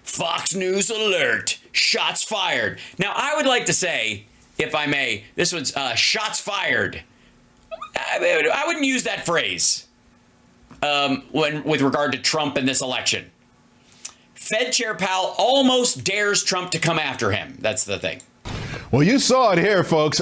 Fox News alert, shots fired. Now, I would like to say, if I may, this was shots fired. I wouldn't use that phrase with regard to Trump in this election. Fed Chair Powell almost dares Trump to come after him. That's the thing. Well, you saw it here, folks.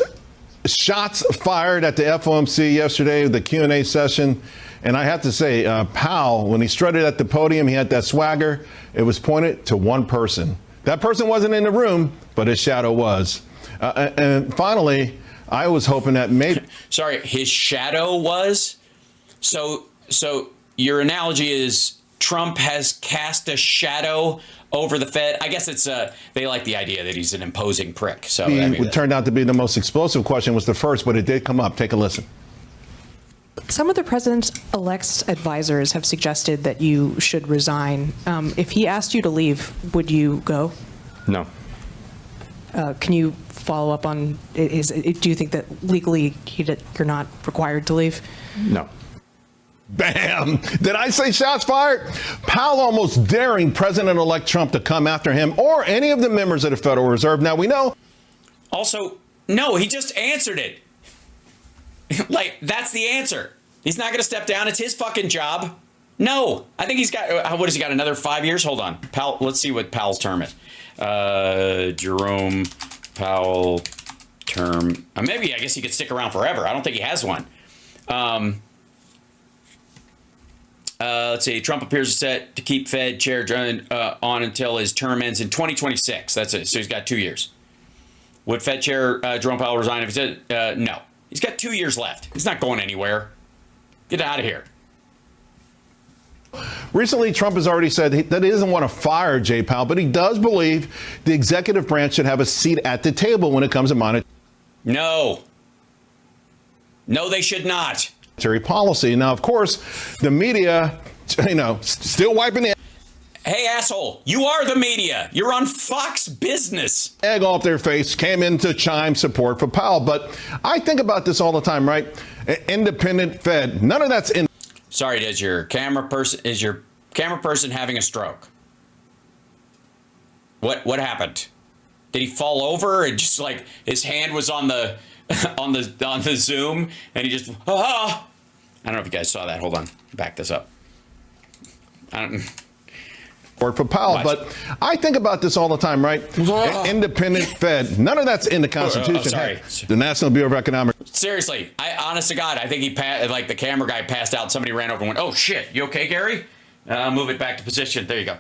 Shots fired at the FOMC yesterday, the Q&A session. And I have to say, Powell, when he strutted at the podium, he had that swagger. It was pointed to one person. That person wasn't in the room, but his shadow was. And finally, I was hoping that maybe... Sorry, his shadow was? So your analogy is Trump has cast a shadow over the Fed. I guess it's they like the idea that he's an imposing prick. So it turned out to be the most explosive question was the first, but it did come up. Take a listen. Some of the president-elect's advisors have suggested that you should resign. If he asked you to leave, would you go? No. Can you follow up on, do you think that legally you're not required to leave? No. Bam! Did I say shots fired? Powell almost daring President-elect Trump to come after him or any of the members of the Federal Reserve. Now, we know. Also, no, he just answered it. Like, that's the answer. He's not going to step down. It's his fucking job. No, I think he's got, what has he got, another 5 years? Hold on. Powell, let's see what Powell's term is. Jerome Powell term. Maybe, I guess he could stick around forever. I don't think he has one. Let's see. Trump appears set to keep Fed Chair on until his term ends in 2026. That's it. So he's got 2 years. Would Fed Chair Jerome Powell resign if he said no? He's got 2 years left. He's not going anywhere. Get out of here. Recently, Trump has already said that he doesn't want to fire Jay Powell, but he does believe the executive branch should have a seat at the table when it comes to monetary they should not. Policy. Now, of course, the media, still wiping the hey, asshole, you are the media. You're on Fox Business. Egg off their face, came in to chime support for Powell. But I think about this all the time, right? Independent Fed. None of that's in. Sorry, is your camera person having a stroke? What happened? Did he fall over and just like his hand was on the on the Zoom and he just I don't know if you guys saw that. Hold on, back this up. For Powell, but I think about this all the time, right? Independent Fed. None of that's in the Constitution. Sorry. The National Bureau of Economic. Seriously, honest to God, I think the camera guy passed out. Somebody ran over and went, "Oh shit, you okay, Gary? Move it back to position." There you go.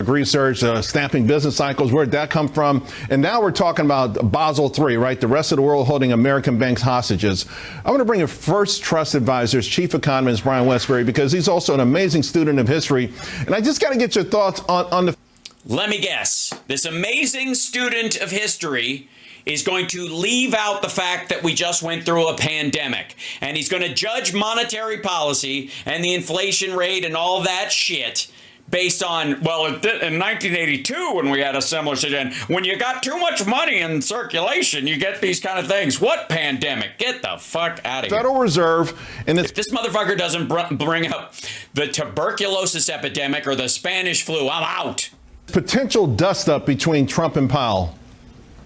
Research, stamping business cycles, where'd that come from? And now we're talking about Basel III, right? The rest of the world holding American banks hostages. I want to bring in First Trust Advisors Chief Economist Brian Westbury, because he's also an amazing student of history. And I just got to get your thoughts on the... Let me guess. This amazing student of history is going to leave out the fact that we just went through a pandemic. And he's going to judge monetary policy and the inflation rate and all that shit based on, well, in 1982, when we had a similar situation, when you got too much money in circulation, you get these kind of things. What pandemic? Get the fuck out of here. Federal Reserve. And if this motherfucker doesn't bring up the tuberculosis epidemic or the Spanish flu, I'm out. Potential dust up between Trump and Powell.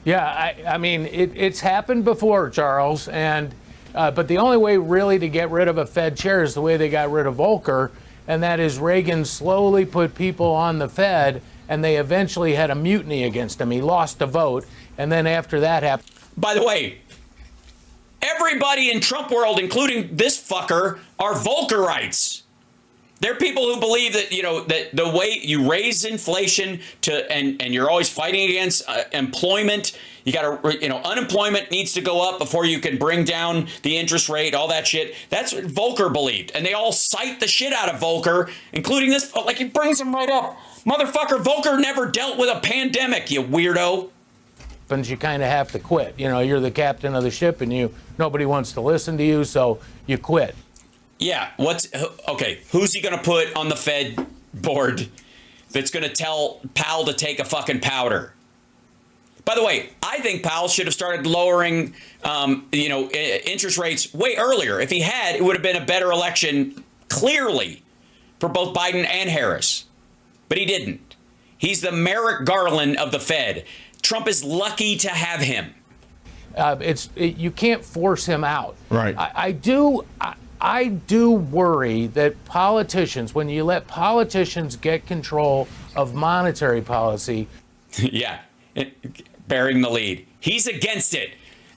Yeah, I mean, it's happened before, Charles. And but the only way really to get rid of a Fed chair is the way they got rid of Volcker. And that is Reagan slowly put people on the Fed, and they eventually had a mutiny against him. He lost a vote, and then after that happened. By the way, everybody in Trump world, including this fucker, are Volckerites. They're people who believe that, that the way you raise inflation and you're always fighting against employment, you got to, unemployment needs to go up before you can bring down the interest rate, all that shit. That's what Volcker believed. And they all cite the shit out of Volcker, including this, like he brings him right up. Motherfucker, Volcker never dealt with a pandemic, you weirdo. You kind of have to quit. You're the captain of the ship and nobody wants to listen to you, so you quit. Yeah, who's he going to put on the Fed board that's going to tell Powell to take a fucking powder? By the way, I think Powell should have started lowering, interest rates way earlier. If he had, it would have been a better election, clearly, for both Biden and Harris. but he didn't. He's the Merrick Garland of the Fed. Trump is lucky to have him. You can't force him out. Right. I do worry that politicians, when you let politicians get control of monetary policy. Yeah, bearing the lead. He's against it.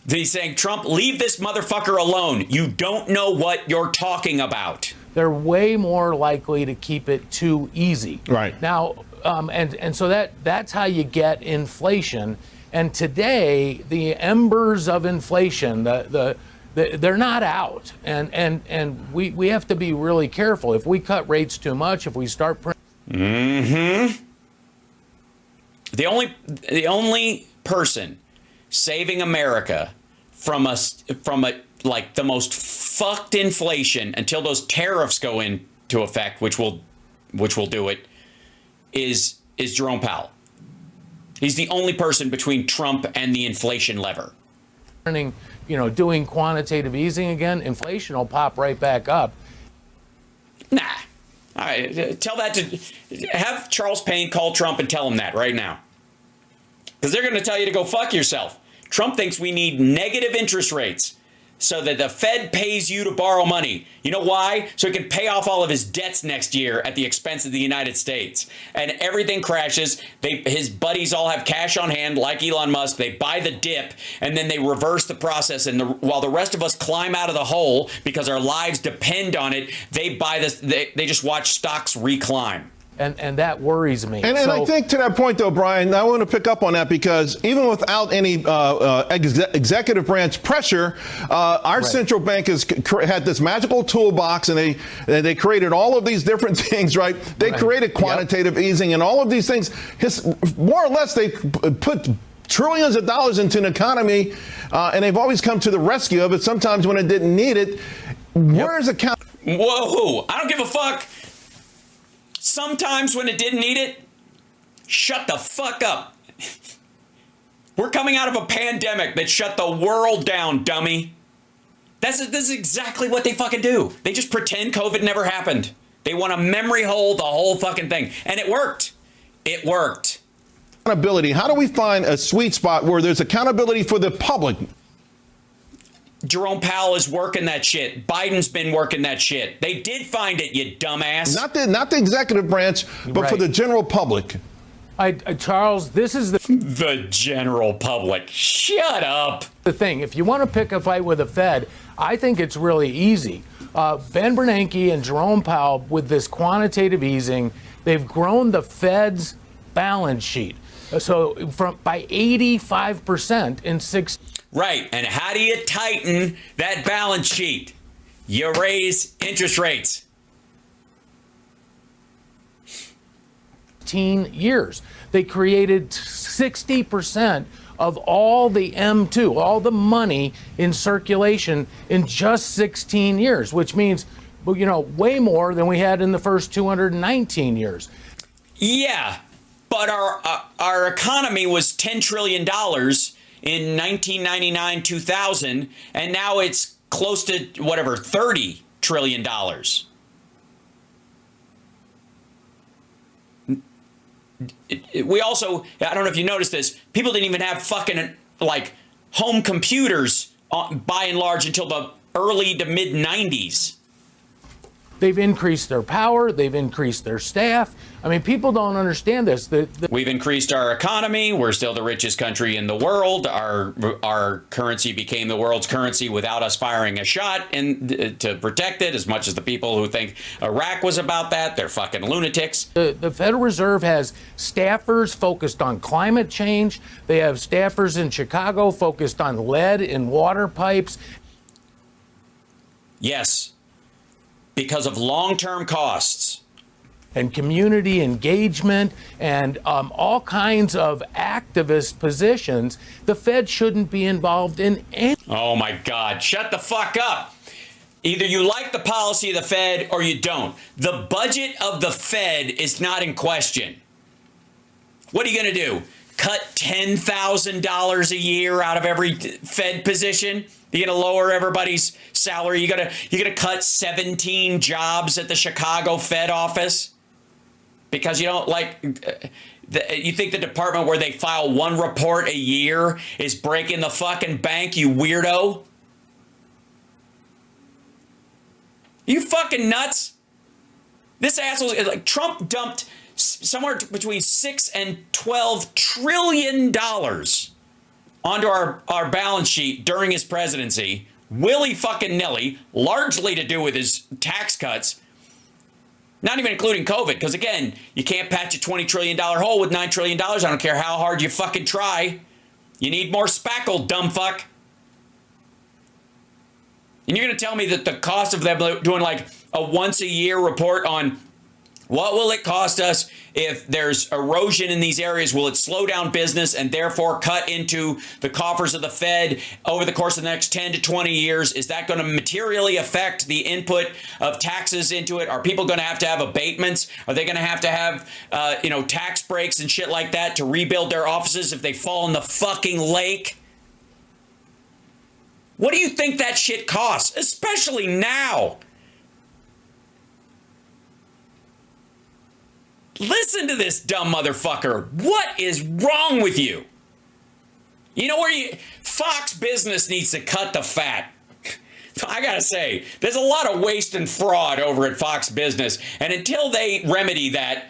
He's saying, Trump, leave this motherfucker alone. You don't know what you're talking about. They're way more likely to keep it too easy. Right. Now, and so that's how you get inflation. And today, the embers of inflation, they're not out. And we have to be really careful. If we cut rates too much, if we start The only person saving America from like the most fucked inflation until those tariffs go into effect, which will do it, is Jerome Powell. He's the only person between Trump and the inflation lever. Doing quantitative easing again, inflation will pop right back up. Nah. All right, tell that to have Charles Payne call Trump and tell him that right now. Because they're going to tell you to go fuck yourself. Trump thinks we need negative interest rates so that the Fed pays you to borrow money. You know why? So he can pay off all of his debts next year at the expense of the United States. And everything crashes. His buddies all have cash on hand, like Elon Musk. They buy the dip, and then they reverse the process. And while the rest of us climb out of the hole because our lives depend on it, they buy this. They just watch stocks reclimb. And that worries me. And I think to that point, though, Brian, I want to pick up on that because even without any executive branch pressure, our central bank has had this magical toolbox, and they created all of these different things, right? They created quantitative easing and all of these things. More or less, they put trillions of dollars into an economy, and they've always come to the rescue of it, sometimes when it didn't need it. Where's accountability? Whoa, I don't give a fuck. Sometimes when it didn't need it, shut the fuck up. We're coming out of a pandemic that shut the world down, dummy. This is exactly what they fucking do. They just pretend COVID never happened. They want to memory hole the whole fucking thing. And it worked. It worked. Accountability. How do we find a sweet spot where there's accountability for the public? Jerome Powell is working that shit. Biden's been working that shit. They did find it, you dumbass. Not the executive branch, but for the general public. Charles, this is the general public. Shut up. The thing. If you want to pick a fight with the Fed, I think it's really easy. Ben Bernanke and Jerome Powell, with this quantitative easing, they've grown the Fed's balance sheet by 85% in 6. Right. And how do you tighten that balance sheet? You raise interest rates. 15 years. They created 60% of all the M2, all the money in circulation in just 16 years, which means, way more than we had in the first 219 years. Yeah, but our economy was $10 trillion in 1999, 2000, and now it's close to $30 trillion. We also, I don't know if you noticed this, people didn't even have fucking home computers by and large until the early to mid 90s. They've increased their power. They've increased their staff. I mean, people don't understand this. We've increased our economy. We're still the richest country in the world. Our currency became the world's currency without us firing a shot to protect it. As much as the people who think Iraq was about that, they're fucking lunatics. The Federal Reserve has staffers focused on climate change. They have staffers in Chicago focused on lead in water pipes. Yes. Because of long-term costs. And community engagement and all kinds of activist positions. The Fed shouldn't be involved in any. Oh, my God. Shut the fuck up. Either you like the policy of the Fed or you don't. The budget of the Fed is not in question. What are you going to do? Cut $10,000 a year out of every Fed position? You're going to lower everybody's salary. You're going to cut 17 jobs at the Chicago Fed office. Because you don't like, you think the department where they file one report a year is breaking the fucking bank, you weirdo? You fucking nuts? This asshole, like, Trump dumped somewhere between $6 and $12 trillion onto our balance sheet during his presidency, willy fucking nilly, largely to do with his tax cuts, not even including COVID, because again, you can't patch a $20 trillion hole with $9 trillion. I don't care how hard you fucking try. You need more spackle, dumb fuck. And you're going to tell me that the cost of them doing like a once a year report on what will it cost us if there's erosion in these areas? Will it slow down business and therefore cut into the coffers of the Fed over the course of the next 10 to 20 years? Is that going to materially affect the input of taxes into it? Are people going to have abatements? Are they going to have tax breaks and shit like that to rebuild their offices if they fall in the fucking lake? What do you think that shit costs? Especially now. Listen to this dumb motherfucker. What is wrong with you? You know where Fox Business needs to cut the fat. I gotta say, there's a lot of waste and fraud over at Fox Business. And until they remedy that,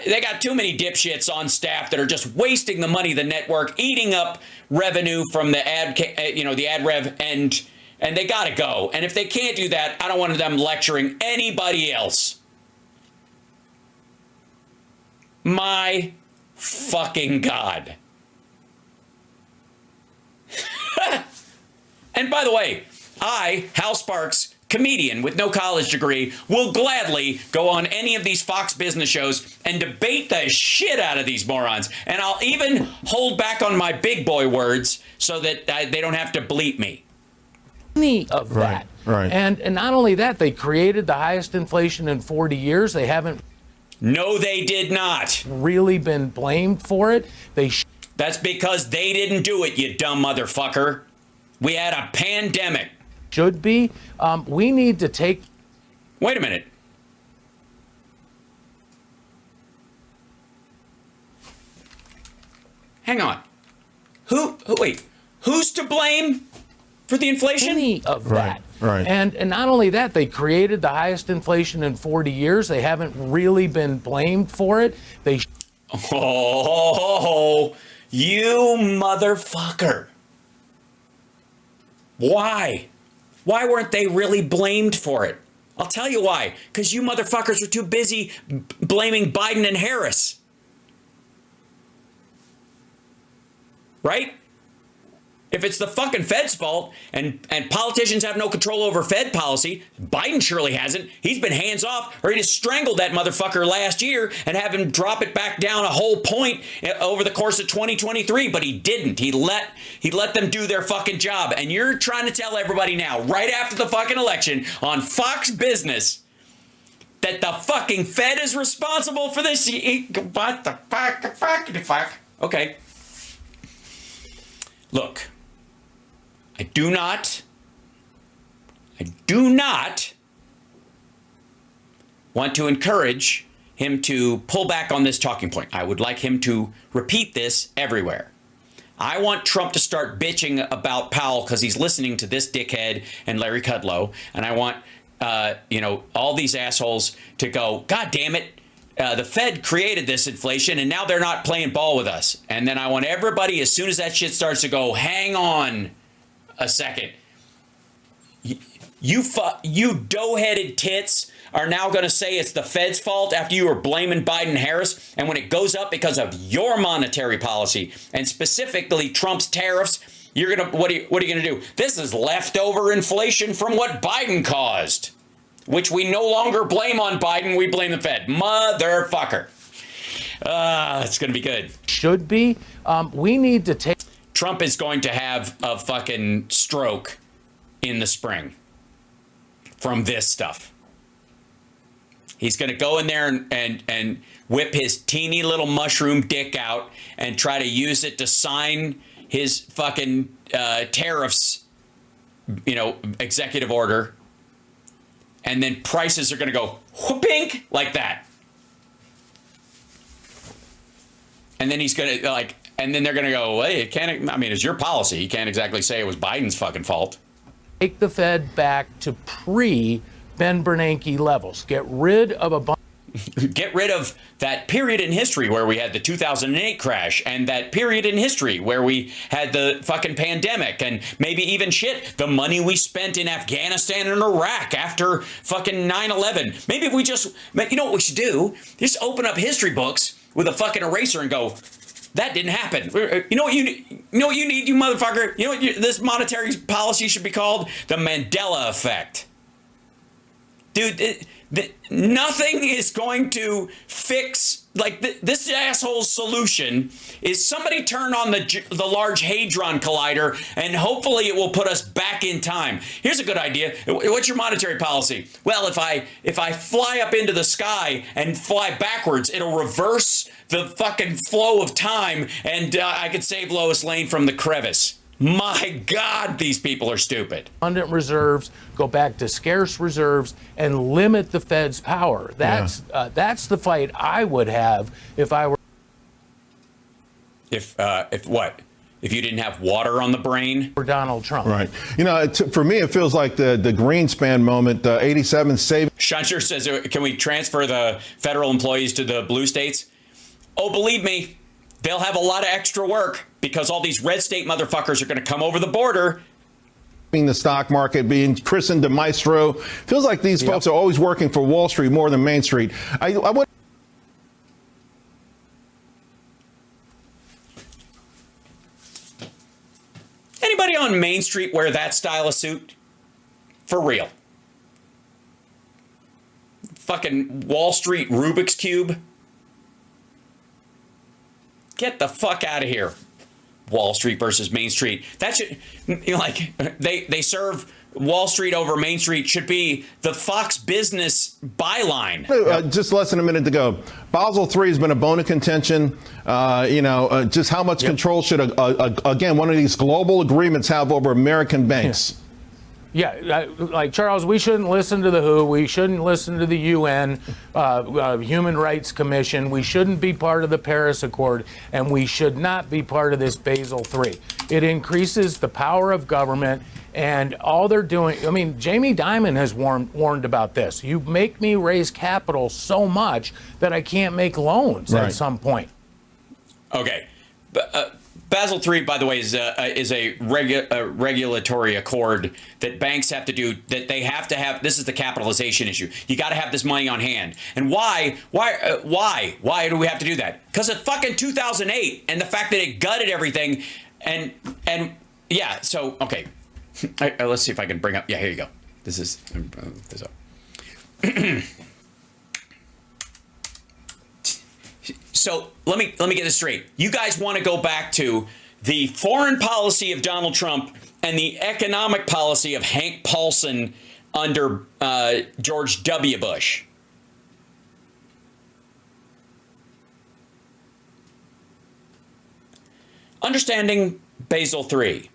they got too many dipshits on staff that are just wasting the money of the network, eating up revenue from the ad rev, and they gotta go. And if they can't do that, I don't want them lecturing anybody else. My fucking God. And by the way, I, Hal Sparks, comedian with no college degree, will gladly go on any of these Fox Business shows and debate the shit out of these morons. And I'll even hold back on my big boy words so that they don't have to bleep me. Of that. Right. And not only that, they created the highest inflation in 40 years. They haven't No, they did not. really been blamed for it. That's because they didn't do it, you dumb motherfucker. We had a pandemic. Should be. We need to take. Wait a minute. Hang on. Wait. Who's to blame for the inflation? Of that. Right. And not only that, they created the highest inflation in 40 years. They haven't really been blamed for it. Oh, you motherfucker. Why? Why weren't they really blamed for it? I'll tell you why. Because you motherfuckers were too busy blaming Biden and Harris. Right? If it's the fucking Fed's fault and politicians have no control over Fed policy, Biden surely hasn't. He's been hands off, or he just strangled that motherfucker last year and have him drop it back down a whole point over the course of 2023. But he didn't. He let them do their fucking job. And you're trying to tell everybody now, right after the fucking election on Fox Business, that the fucking Fed is responsible for this. What the fuck? Okay. Look. I do not want to encourage him to pull back on this talking point. I would like him to repeat this everywhere. I want Trump to start bitching about Powell because he's listening to this dickhead and Larry Kudlow. And I want, all these assholes to go, God damn it. The Fed created this inflation and now they're not playing ball with us. And then I want everybody, as soon as that shit starts, to go, hang on a second. You dough-headed tits are now going to say it's the Fed's fault after you were blaming Biden and Harris, and when it goes up because of your monetary policy and specifically Trump's tariffs, you're gonna what are you going to do? This is leftover inflation from what Biden caused, which we no longer blame on Biden. We blame the Fed, motherfucker. It's going to be good. Should be. We need to take. Trump is going to have a fucking stroke in the spring from this stuff. He's going to go in there and whip his teeny little mushroom dick out and try to use it to sign his fucking tariffs, executive order. And then prices are going to go whoopink like that. And then he's going to like, and then they're going to go, hey, it can't, I mean, it's your policy. You can't exactly say it was Biden's fucking fault. Take the Fed back to pre-Ben Bernanke levels. Get rid of a bunch. Get rid of that period in history where we had the 2008 crash and that period in history where we had the fucking pandemic and maybe even the money we spent in Afghanistan and Iraq after fucking 9/11. Maybe if we just, you know what we should do? Just open up history books with a fucking eraser and go, that didn't happen. You know what you need, you motherfucker? You know what this monetary policy should be called? The Mandela effect. Dude, nothing is going to fix, like, this asshole's solution is somebody turn on the Large Hadron Collider and hopefully it will put us back in time. Here's a good idea. What's your monetary policy? Well, if I fly up into the sky and fly backwards, it'll reverse the fucking flow of time and I could save Lois Lane from the crevice. My God, these people are stupid. Abundant reserves, go back to scarce reserves, and limit the Fed's power. That's the fight I would have if I were. If what? If you didn't have water on the brain? For Donald Trump. Right. You know, for me, it feels like the Greenspan moment, 87 savings. Shuncher says, can we transfer the federal employees to the blue states? Oh, believe me, they'll have a lot of extra work because all these red state motherfuckers are going to come over the border. The stock market being christened the maestro. Feels like these folks are always working for Wall Street more than Main Street. I would. Anybody on Main Street wear that style of suit? For real. Fucking Wall Street Rubik's Cube. Get the fuck out of here. Wall Street versus Main Street. That should, you know, like, they serve Wall Street over Main Street should be the Fox Business byline. Just less than a minute to go. Basel III has been a bone of contention. Just how much control should, again, one of these global agreements have over American banks? Yeah, like Charles, we shouldn't listen to the WHO. We shouldn't listen to the UN, Human Rights Commission. We shouldn't be part of the Paris Accord, and we should not be part of this Basel III. It increases the power of government, and all they're doing, I mean, Jamie Dimon has warned about this. You make me raise capital so much that I can't make loans at some point. Okay. Basel III, by the way, is a regulatory accord that banks have to do, that they have to have. This is the capitalization issue. You got to have this money on hand. And why do we have to do that? Because of fucking 2008 and the fact that it gutted everything. And yeah, so, okay. Let's see if I can bring up. Yeah, here you go. This is this up. So let me get this straight. You guys want to go back to the foreign policy of Donald Trump and the economic policy of Hank Paulson under George W. Bush. Understanding Basel III.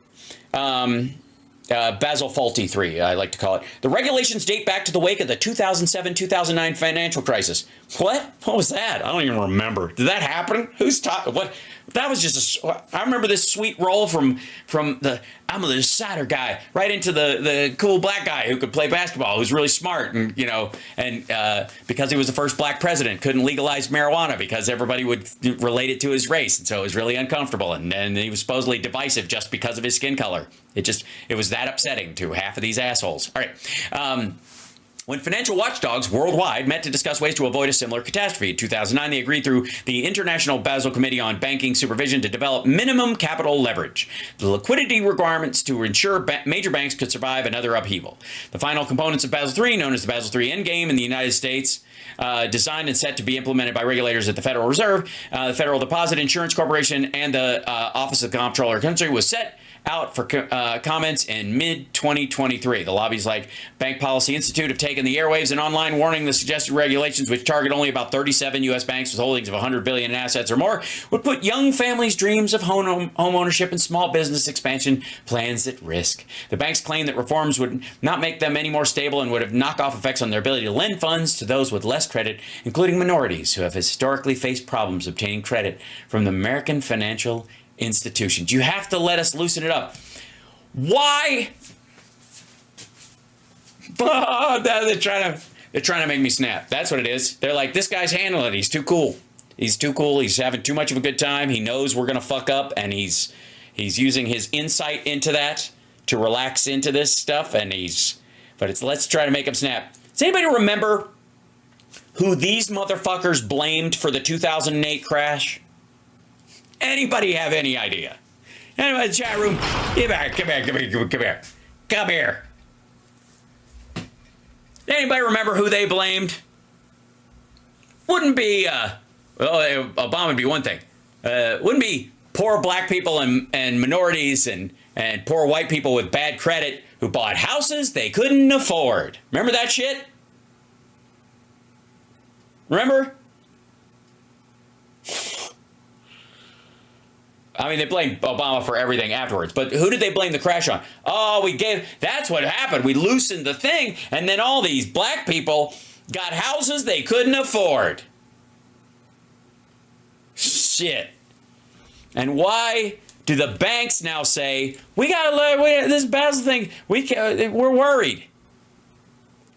Basel Faulty 3, I like to call it. The regulations date back to the wake of the 2007-2009 financial crisis. What? What was that? I don't even remember. Did that happen? Who's talking? What? That was just I remember this sweet roll from the I'm the decider guy right into the cool black guy who could play basketball, who's really smart, and because he was the first black president, couldn't legalize marijuana because everybody would relate it to his race, and so it was really uncomfortable, and he was supposedly divisive just because of his skin color. It was that upsetting to half of these assholes. All right. When financial watchdogs worldwide met to discuss ways to avoid a similar catastrophe in 2009, they agreed through the International Basel Committee on Banking Supervision to develop minimum capital leverage, the liquidity requirements to ensure major banks could survive another upheaval. The final components of Basel III, known as the Basel III Endgame in the United States, designed and set to be implemented by regulators at the Federal Reserve, the Federal Deposit Insurance Corporation, and the Office of the Comptroller of the Country, was set out for comments in mid-2023. The lobbies like Bank Policy Institute have taken the airwaves and online, warning the suggested regulations, which target only about 37 U.S. banks with holdings of $100 billion in assets or more, would put young families' dreams of home ownership and small business expansion plans at risk. The banks claim that reforms would not make them any more stable and would have knock-off effects on their ability to lend funds to those with less credit, including minorities who have historically faced problems obtaining credit from the American financial institutions. You have to let us loosen it up. Why? Oh, they're trying to make me snap. That's what it is. They're like, this guy's handling it. He's too cool. He's too cool. He's having too much of a good time. He knows we're gonna fuck up, and he's using his insight into that to relax into this stuff. Let's try to make him snap. Does anybody remember who these motherfuckers blamed for the 2008 crash? Anybody have any idea? Anybody in the chat room? Come here. Anybody remember who they blamed? Wouldn't be, Obama would be one thing. Wouldn't be poor black people and minorities and poor white people with bad credit who bought houses they couldn't afford. Remember that shit? Remember? I mean, they blamed Obama for everything afterwards, but who did they blame the crash on? Oh, that's what happened. We loosened the thing, and then all these black people got houses they couldn't afford. Shit. And why do the banks now say, we gotta learn this Basel thing, we're worried?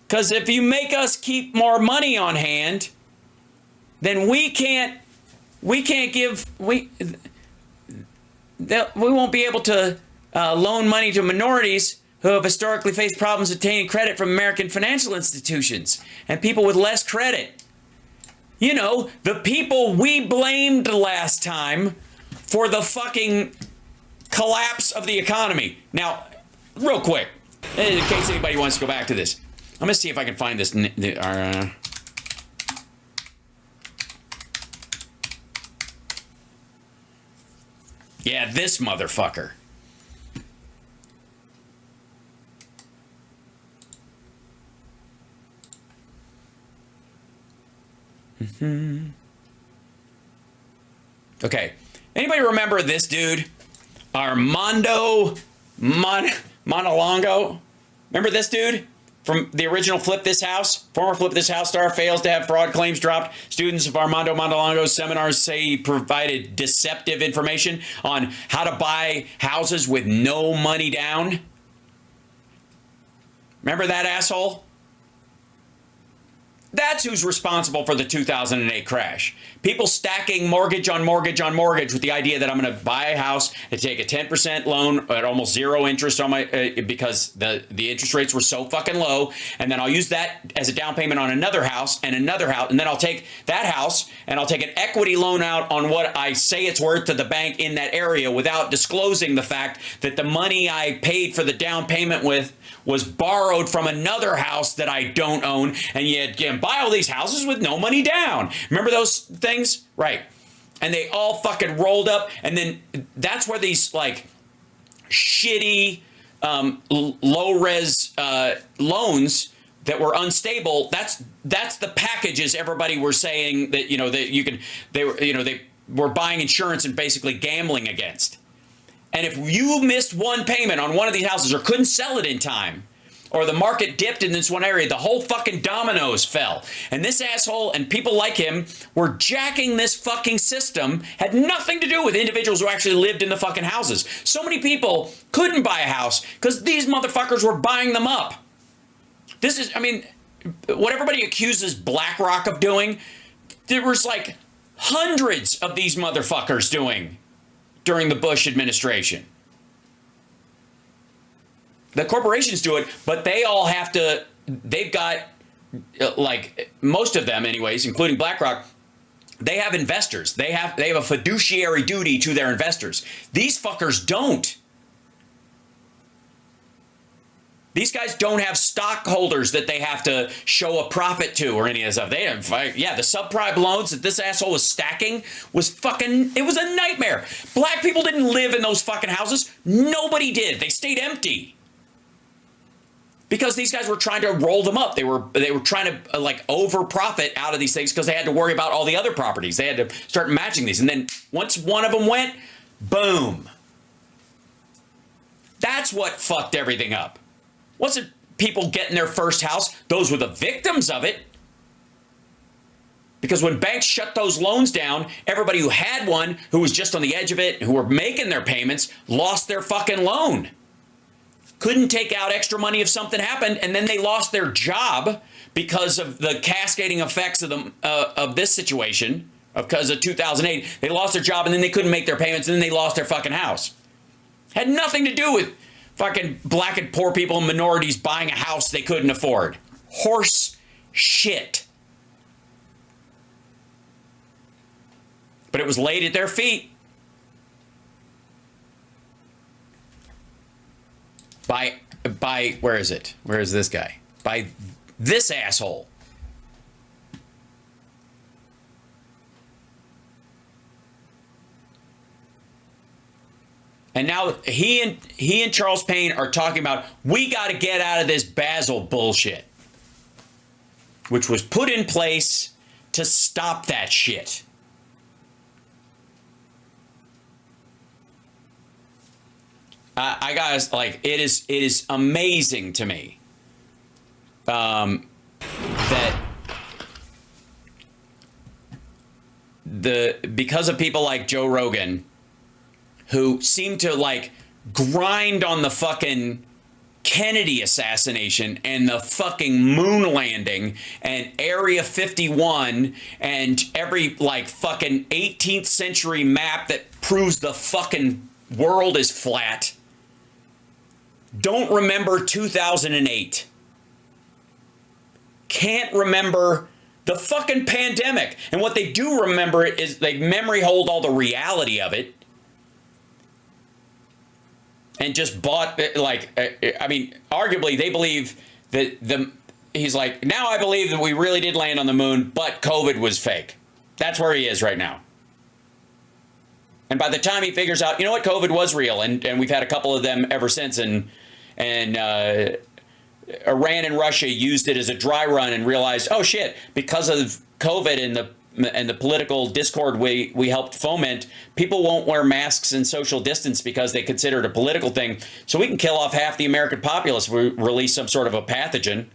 Because if you make us keep more money on hand, then we won't be able to loan money to minorities who have historically faced problems obtaining credit from American financial institutions and people with less credit. You know, the people we blamed last time for the fucking collapse of the economy. Now, real quick, in case anybody wants to go back to this, I'm going to see if I can find this. Yeah, this motherfucker. Okay. Anybody remember this dude? Armando Montalongo? Remember this dude? From the original Flip This House? Former Flip This House star fails to have fraud claims dropped. Students of Armando Montalongo's seminars say he provided deceptive information on how to buy houses with no money down. Remember that asshole? That's who's responsible for the 2008 crash. People stacking mortgage on mortgage on mortgage with the idea that I'm going to buy a house and take a 10% loan at almost zero interest on my because the interest rates were so fucking low, and then I'll use that as a down payment on another house, and then I'll take that house and I'll take an equity loan out on what I say it's worth to the bank in that area without disclosing the fact that the money I paid for the down payment with was borrowed from another house that I don't own, and yet can buy all these houses with no money down. Remember those things? Right. And they all fucking rolled up, and then that's where these like shitty low-res loans that were unstable, that's the packages everybody were saying that, you know, that they were buying insurance and basically gambling against. And if you missed one payment on one of these houses or couldn't sell it in time, or the market dipped in this one area, the whole fucking dominoes fell. And this asshole and people like him were jacking this fucking system, had nothing to do with individuals who actually lived in the fucking houses. So many people couldn't buy a house because these motherfuckers were buying them up. This is, I mean, what everybody accuses BlackRock of doing, there was like hundreds of these motherfuckers doing during the Bush administration. The corporations do it, but they all have to, they've got, like most of them anyways, including BlackRock, they have investors. They have a fiduciary duty to their investors. These fuckers don't. These guys don't have stockholders that they have to show a profit to or any of that stuff. They have, yeah, the subprime loans that this asshole was stacking was fucking, it was a nightmare. Black people didn't live in those fucking houses. Nobody did. They stayed empty. Because these guys were trying to roll them up. They were trying to like over profit out of these things because they had to worry about all the other properties. They had to start matching these. And then once one of them went, boom. That's what fucked everything up. Wasn't people getting their first house? Those were the victims of it. Because when banks shut those loans down, everybody who had one, who was just on the edge of it, who were making their payments, lost their fucking loan. Couldn't take out extra money if something happened, and then they lost their job because of the cascading effects of this situation, because of 2008. They lost their job, and then they couldn't make their payments, and then they lost their fucking house. Had nothing to do with fucking black and poor people and minorities buying a house they couldn't afford. Horse shit. But it was laid at their feet by where is it? Where is this guy? By this asshole. And now he and Charles Payne are talking about, we got to get out of this Basel bullshit, which was put in place to stop that shit. I guys, like, it is amazing to me that because of people like Joe Rogan, who seem to like grind on the fucking Kennedy assassination and the fucking moon landing and Area 51 and every like fucking 18th century map that proves the fucking world is flat, don't remember 2008. Can't remember the fucking pandemic. And what they do remember is they memory hold all the reality of it. And just bought, like, I mean, arguably they believe that he's like, now I believe that we really did land on the moon, but COVID was fake. That's where he is right now. And by the time he figures out, you know what, COVID was real, and we've had a couple of them ever since, and Iran and Russia used it as a dry run and realized, oh shit, because of COVID and the political discord we helped foment, people won't wear masks and social distance because they consider it a political thing. So we can kill off half the American populace if we release some sort of a pathogen.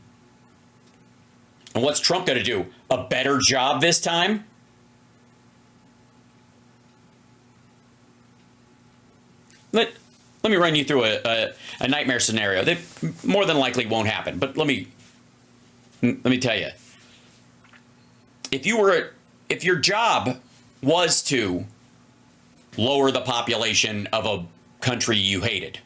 And what's Trump going to do? A better job this time? Let me run you through a nightmare scenario that more than likely won't happen. But let me tell you, if your job was to lower the population of a country you hated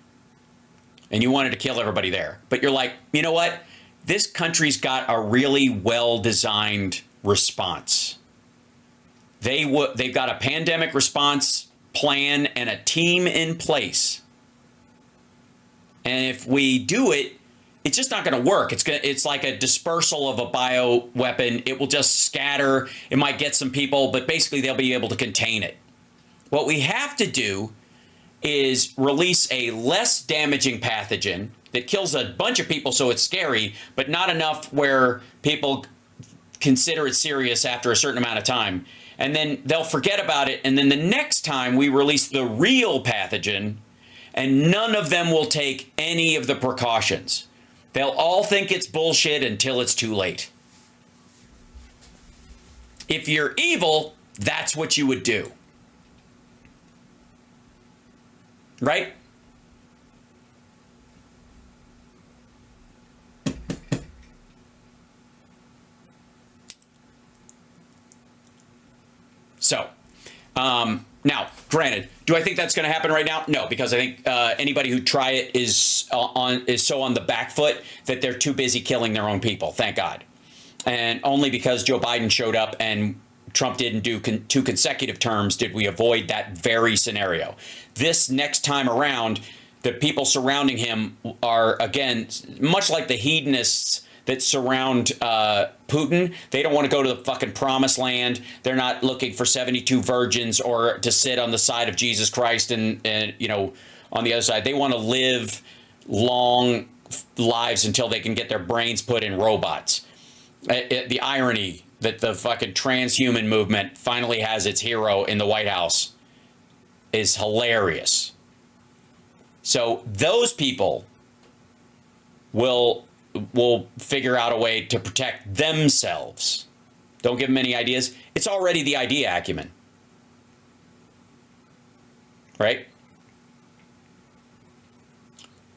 and you wanted to kill everybody there, but you're like, you know what? This country's got a really well-designed response. They've got a pandemic response plan and a team in place. And if we do it, it's just not going to work. It's like a dispersal of a bioweapon. It will just scatter. It might get some people, but basically they'll be able to contain it. What we have to do is release a less damaging pathogen that kills a bunch of people so it's scary, but not enough where people consider it serious after a certain amount of time. And then they'll forget about it. And then the next time we release the real pathogen, and none of them will take any of the precautions. They'll all think it's bullshit until it's too late. If you're evil, that's what you would do. Right? So, now, granted, do I think that's going to happen right now? No, because I think anybody who try it is so on the back foot that they're too busy killing their own people. Thank God. And only because Joe Biden showed up and Trump didn't do 2 consecutive terms did we avoid that very scenario. This next time around, the people surrounding him are, again, much like the hedonists that surround Putin. They don't want to go to the fucking promised land. They're not looking for 72 virgins or to sit on the side of Jesus Christ and you know, on the other side. They want to live long lives until they can get their brains put in robots. The irony that the fucking transhuman movement finally has its hero in the White House is hilarious. So those people will figure out a way to protect themselves. Don't give them any ideas. It's already the idea acumen. Right?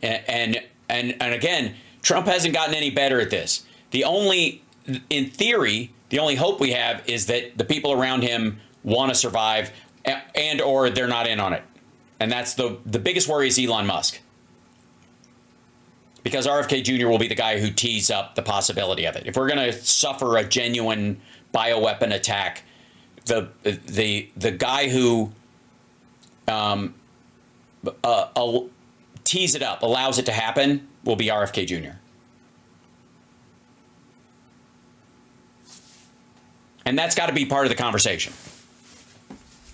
And again, Trump hasn't gotten any better at this. In theory, the only hope we have is that the people around him want to survive and or they're not in on it. And that's the biggest worry is Elon Musk. Because RFK Jr. will be the guy who tees up the possibility of it. If we're going to suffer a genuine bioweapon attack, the guy who tees it up, allows it to happen, will be RFK Jr. And that's got to be part of the conversation.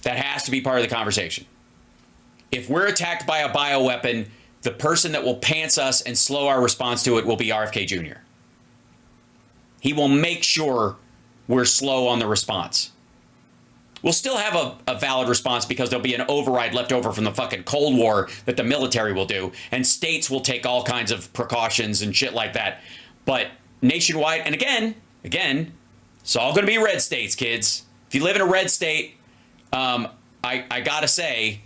That has to be part of the conversation. If we're attacked by a bioweapon, the person that will pants us and slow our response to it will be RFK Jr. He will make sure we're slow on the response. We'll still have a valid response because there'll be an override left over from the fucking Cold War that the military will do, and states will take all kinds of precautions and shit like that. But nationwide, and again, it's all going to be red states, kids. If you live in a red state, I gotta say,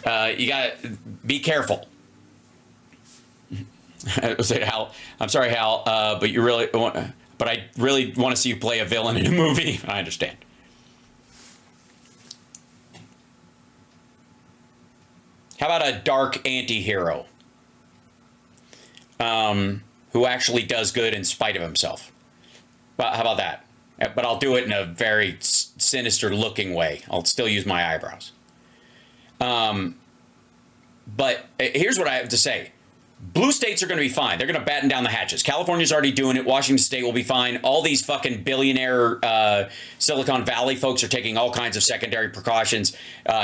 you gotta be careful. I say, Hal, I'm sorry, Hal, but I really want to see you play a villain in a movie. I understand. How about a dark anti-hero who actually does good in spite of himself? Well, how about that? But I'll do it in a very sinister looking way. I'll still use my eyebrows. But here's what I have to say. Blue states are going to be fine. They're going to batten down the hatches. California's already doing it. Washington State will be fine. All these fucking billionaire Silicon Valley folks are taking all kinds of secondary precautions.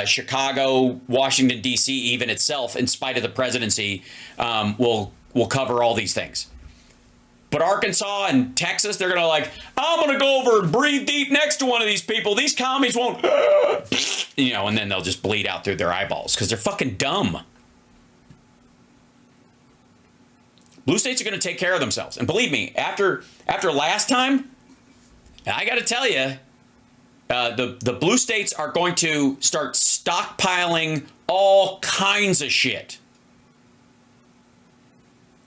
Chicago, Washington, D.C., even itself, in spite of the presidency, will cover all these things. But Arkansas and Texas, they're going to I'm going to go over and breathe deep next to one of these people. These commies won't, and then they'll just bleed out through their eyeballs because they're fucking dumb. Blue states are going to take care of themselves. And believe me, after last time, I got to tell you, the blue states are going to start stockpiling all kinds of shit.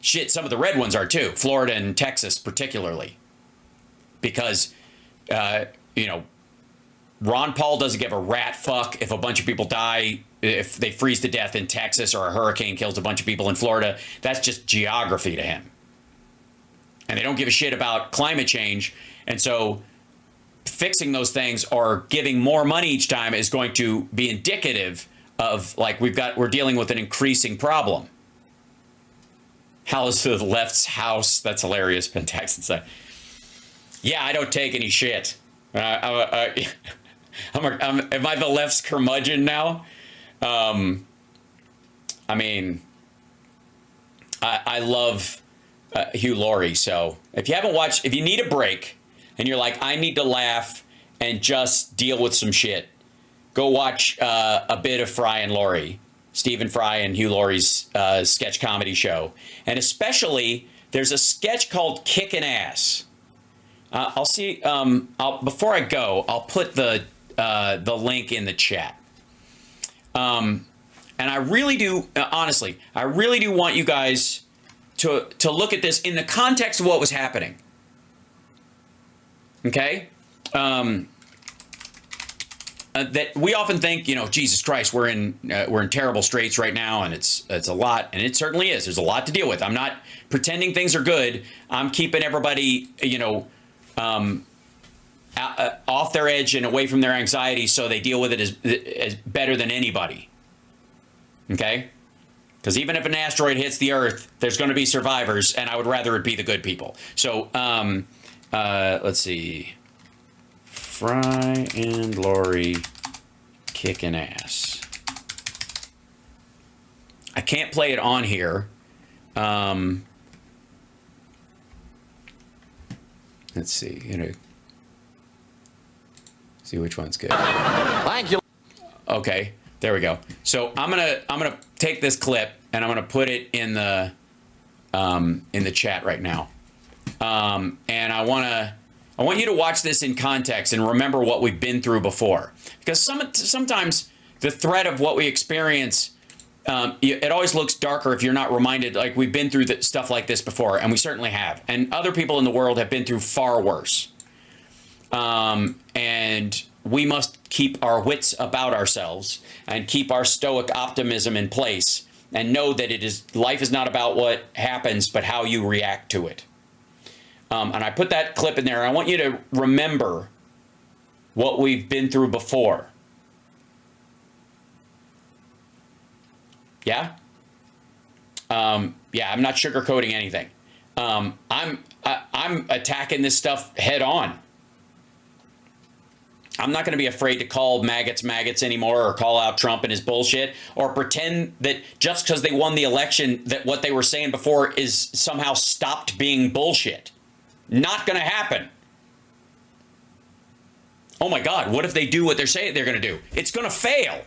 Shit, some of the red ones are too. Florida and Texas particularly. Because, Ron Paul doesn't give a rat fuck if a bunch of people die, if they freeze to death in Texas or a hurricane kills a bunch of people in Florida. That's just geography to him. And they don't give a shit about climate change. And so fixing those things or giving more money each time is going to be indicative of we're dealing with an increasing problem. How is the left's house? That's hilarious. Pentaxon said, yeah, I don't take any shit. Am I the left's curmudgeon now? I love Hugh Laurie. So if you haven't watched, if you need a break and you're like, I need to laugh and just deal with some shit, go watch a bit of Fry and Laurie, Stephen Fry and Hugh Laurie's sketch comedy show. And especially, there's a sketch called Kickin' Ass. I'll see. Before I go, I'll put the link in the chat. And I really do, honestly, I really do want you guys to look at this in the context of what was happening. Okay? That we often think, Jesus Christ, we're in terrible straits right now, and it's a lot, and it certainly is. There's a lot to deal with. I'm not pretending things are good. I'm keeping everybody, off their edge and away from their anxiety, so they deal with it as better than anybody. Okay, Because even if an asteroid hits the Earth, there's going to be survivors, and I would rather it be the good people. So, let's see. Fry and Lori kicking ass. I can't play it on here. Let's see. See which one's good. Thank you. Okay, there we go. So I'm gonna take this clip and I'm gonna put it in the chat right now. And I want you to watch this in context and remember what we've been through before, because sometimes the threat of what we experience, it always looks darker if you're not reminded, like, we've been through stuff like this before, and we certainly have, and other people in the world have been through far worse. And we must keep our wits about ourselves and keep our stoic optimism in place and know that life is not about what happens, but how you react to it. And I put that clip in there. I want you to remember what we've been through before. Yeah? Yeah, I'm not sugarcoating anything. I'm attacking this stuff head on. I'm not going to be afraid to call maggots anymore, or call out Trump and his bullshit, or pretend that just because they won the election that what they were saying before is somehow stopped being bullshit. Not going to happen. Oh my God, what if they do what they're saying they're going to do? It's going to fail.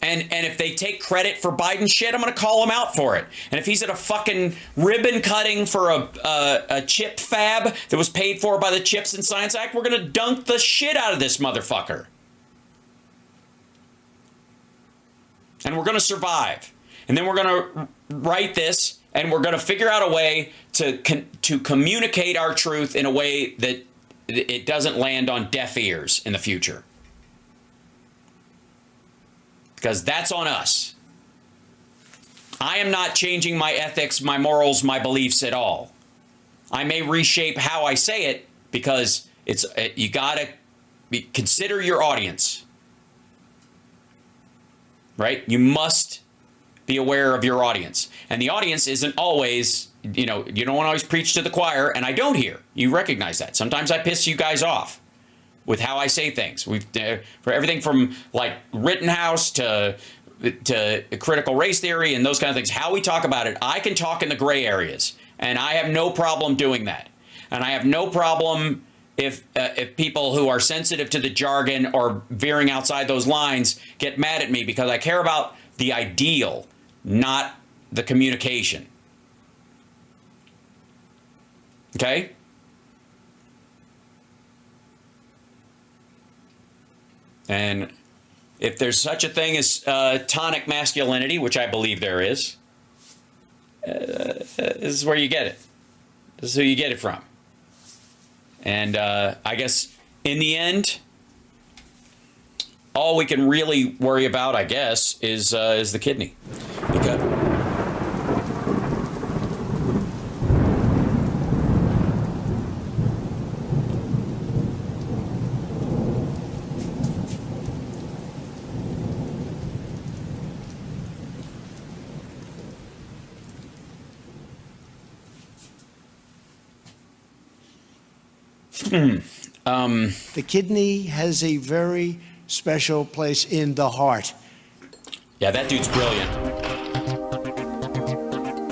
And if they take credit for Biden shit, I'm going to call him out for it. And if he's at a fucking ribbon cutting for a chip fab that was paid for by the Chips and Science Act, we're going to dunk the shit out of this motherfucker. And we're going to survive. And then we're going to write this, and we're going to figure out a way to communicate our truth in a way that it doesn't land on deaf ears in the future. Because that's on us. I am not changing my ethics, my morals, my beliefs at all. I may reshape how I say it, because you gotta consider your audience, right? You must be aware of your audience, and the audience isn't always, you don't want to always preach to the choir, and I don't hear. You recognize that. Sometimes I piss you guys off with how I say things. For everything from like Rittenhouse to critical race theory and those kind of things, how we talk about it, I can talk in the gray areas, and I have no problem doing that. And I have no problem if people who are sensitive to the jargon or veering outside those lines get mad at me, because I care about the ideal, not the communication. Okay? And if there's such a thing as tonic masculinity, which I believe there is, this is where you get it. This is who you get it from. And I guess in the end, all we can really worry about, I guess, is the kidney. Because the kidney has a very special place in the heart. yeah, that dude's brilliant.